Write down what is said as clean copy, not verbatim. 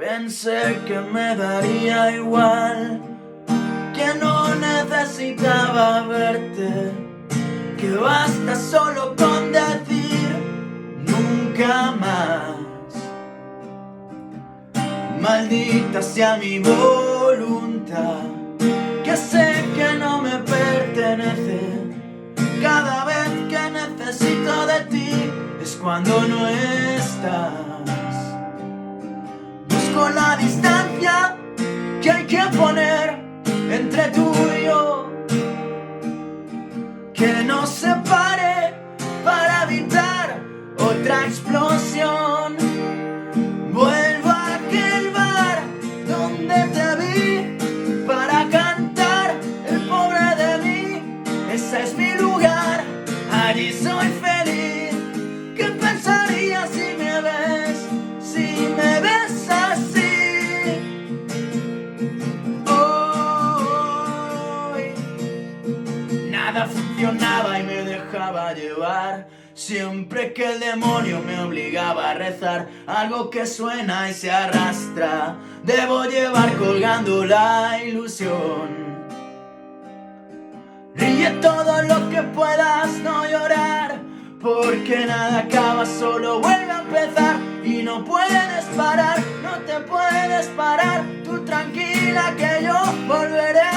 Pensé que me daría igual, que no necesitaba verte, que basta solo con decir nunca más. Maldita sea mi voluntad, que sé que no me pertenece. Cada vez que necesito de ti es cuando no estás. Busco la distancia que hay que poner entre tú y yo, que nos separe para evitar otra explosión. Vuelvo a aquel bar donde te vi para cantar el pobre de mí. Ese es mi lugar, allí soy feliz. ¿Qué pensarías si me ves? Si me ves así. Hoy nada funcionaba y me dejaba llevar. Siempre que el demonio me obligaba a rezar, algo que suena y se arrastra, debo llevar colgando la ilusión. Ríe todo lo que puedas, no llorar, porque nada acaba, solo vuelve a empezar. Y no puedes parar, no te puedes parar, tú tranquila que yo volveré.